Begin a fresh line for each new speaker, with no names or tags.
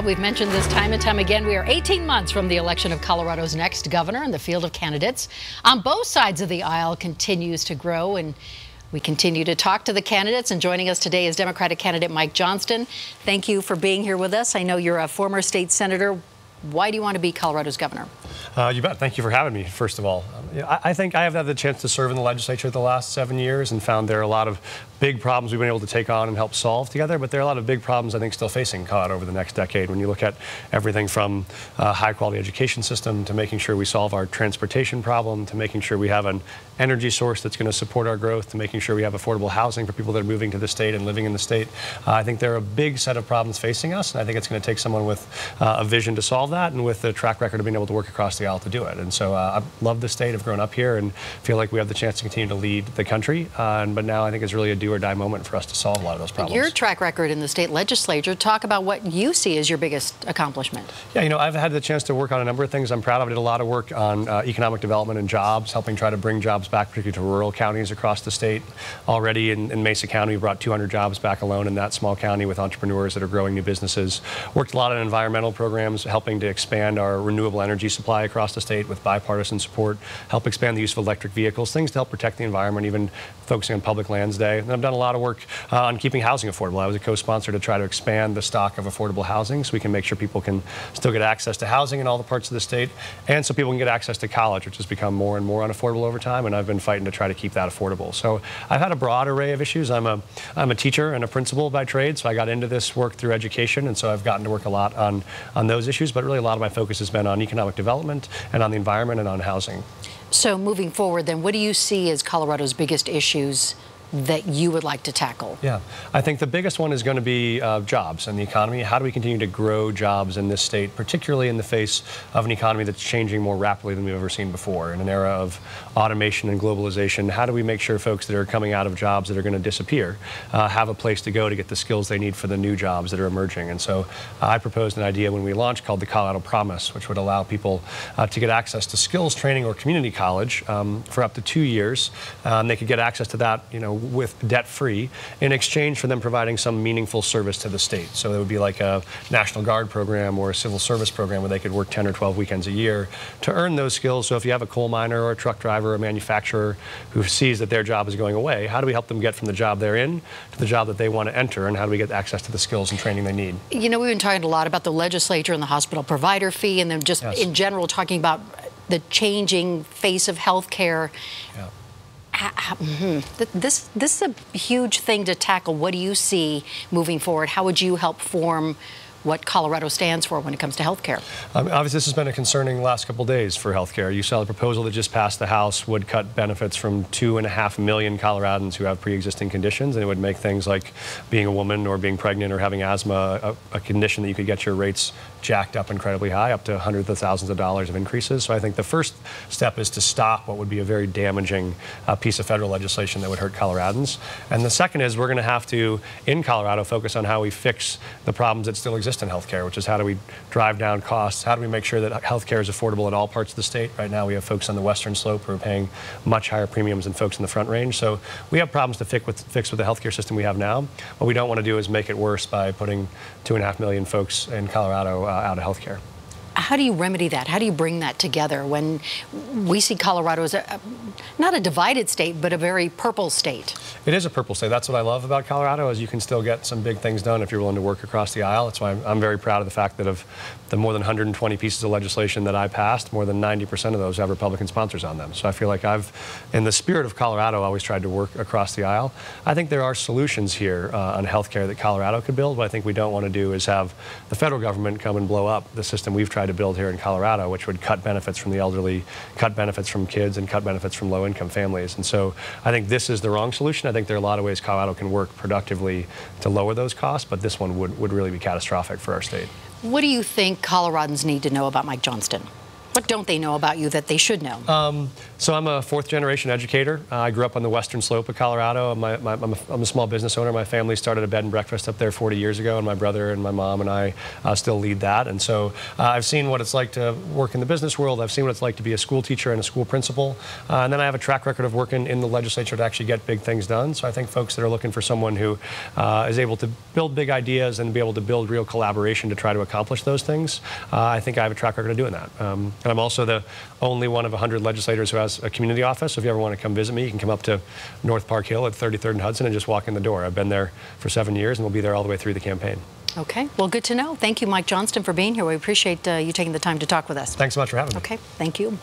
We've mentioned this time and time again. We are 18 months from the election of Colorado's next governor, and the field of candidates on both sides of the aisle continues to grow, and we continue to talk to the candidates. And joining us today is Democratic candidate Mike Johnston. Thank you for being here with us. I know you're a former state senator. Why do you want to be Colorado's governor?
You bet. Thank you for having me, first of all. I think I have had the chance to serve in the legislature the last 7 years and found there are a lot of big problems we've been able to take on and help solve together, but there are a lot of big problems I think still facing Colorado over the next decade when you look at everything from a high-quality education system to making sure we solve our transportation problem to making sure we have an energy source that's going to support our growth to making sure we have affordable housing for people that are moving to the state and living in the state. I think there are a big set of problems facing us, and I think it's going to take someone with a vision to solve that and with a track record of being able to work across the aisle to do it. And so I love the state. I've grown up here and feel like we have the chance to continue to lead the country. But now I think it's really a do or die moment for us to solve a lot of those problems.
Your track record in the state legislature, talk about what you see as your biggest accomplishment.
Yeah, you know, I've had the chance to work on a number of things I'm proud of. I did a lot of work on economic development and jobs, helping try to bring jobs back, particularly to rural counties across the state. Already in Mesa County, we brought 200 jobs back alone in that small county with entrepreneurs that are growing new businesses. Worked a lot on environmental programs, helping to expand our renewable energy supply across the state with bipartisan support, help expand the use of electric vehicles, things to help protect the environment, even focusing on Public Lands Day. And I've done a lot of work on keeping housing affordable. I was a co-sponsor to try to expand the stock of affordable housing so we can make sure people can still get access to housing in all the parts of the state, and so people can get access to college, which has become more and more unaffordable over time, and I've been fighting to try to keep that affordable. So I've had a broad array of issues. I'm a teacher and a principal by trade, so I got into this work through education, and so I've gotten to work a lot on those issues, but really a lot of my focus has been on economic development and on the environment and on housing.
So moving forward then, what do you see as Colorado's biggest issues that you would like to tackle?
Yeah, I think the biggest one is going to be jobs and the economy. How do we continue to grow jobs in this state, particularly in the face of an economy that's changing more rapidly than we've ever seen before? In an era of automation and globalization, how do we make sure folks that are coming out of jobs that are going to disappear have a place to go to get the skills they need for the new jobs that are emerging? And so I proposed an idea when we launched called the Colorado Promise, which would allow people to get access to skills training or community college for up to 2 years. They could get access to that, you know, with debt-free in exchange for them providing some meaningful service to the state. So it would be like a National Guard program or a civil service program where they could work 10 or 12 weekends a year to earn those skills. So if you have a coal miner or a truck driver or a manufacturer who sees that their job is going away, how do we help them get from the job they're in to the job that they want to enter, and how do we get access to the skills and training they need?
You know, we've been talking a lot about the legislature and the hospital provider fee, and then just in general talking about the changing face of health care.
Yeah.
This is a huge thing to tackle. What do you see moving forward? How would you help form what Colorado stands for when it comes to health care?
Obviously, this has been a concerning last couple of days for health care. You saw the proposal that just passed the House would cut benefits from 2.5 million Coloradans who have pre-existing conditions, and it would make things like being a woman or being pregnant or having asthma a condition that you could get your rates jacked up incredibly high, up to hundreds of thousands of dollars of increases. So I think the first step is to stop what would be a very damaging piece of federal legislation that would hurt Coloradans. And the second is we're going to have to, in Colorado, focus on how we fix the problems that still exist in healthcare, which is how do we drive down costs, how do we make sure that healthcare is affordable in all parts of the state. Right now we have folks on the western slope who are paying much higher premiums than folks in the front range. So we have problems to fix with the healthcare system we have now. What we don't want to do is make it worse by putting 2.5 million folks in Colorado out of healthcare.
How do you remedy that? How do you bring that together when we see Colorado as not a divided state, but a very purple state?
It is a purple state. That's what I love about Colorado, is you can still get some big things done if you're willing to work across the aisle. That's why I'm very proud of the fact that of the more than 120 pieces of legislation that I passed, more than 90% of those have Republican sponsors on them. So I feel like I've, in the spirit of Colorado, always tried to work across the aisle. I think there are solutions here on health care that Colorado could build. What I think we don't want to do is have the federal government come and blow up the system we've tried to build here in Colorado, which would cut benefits from the elderly, cut benefits from kids, and cut benefits from low-income families. And so I think this is the wrong solution. I think there are a lot of ways Colorado can work productively to lower those costs, but this one would really be catastrophic for our state.
What do you think Coloradans need to know about Mike Johnston? What don't they know about you that they should know?
So I'm a fourth-generation educator. I grew up on the western slope of Colorado. I'm a small business owner. My family started a bed and breakfast up there 40 years ago, and my brother and my mom and I still lead that. And so I've seen what it's like to work in the business world. I've seen what it's like to be a school teacher and a school principal. And then I have a track record of working in the legislature to actually get big things done. So I think folks that are looking for someone who is able to build big ideas and be able to build real collaboration to try to accomplish those things, I think I have a track record of doing that. And I'm also the only one of 100 legislators who has a community office. So if you ever want to come visit me, you can come up to North Park Hill at 33rd and Hudson and just walk in the door. I've been there for 7 years, and we'll be there all the way through the campaign.
Okay, well, good to know. Thank you, Mike Johnston, for being here. We appreciate you taking the time to talk with us.
Thanks so much for having me.
Okay, thank you.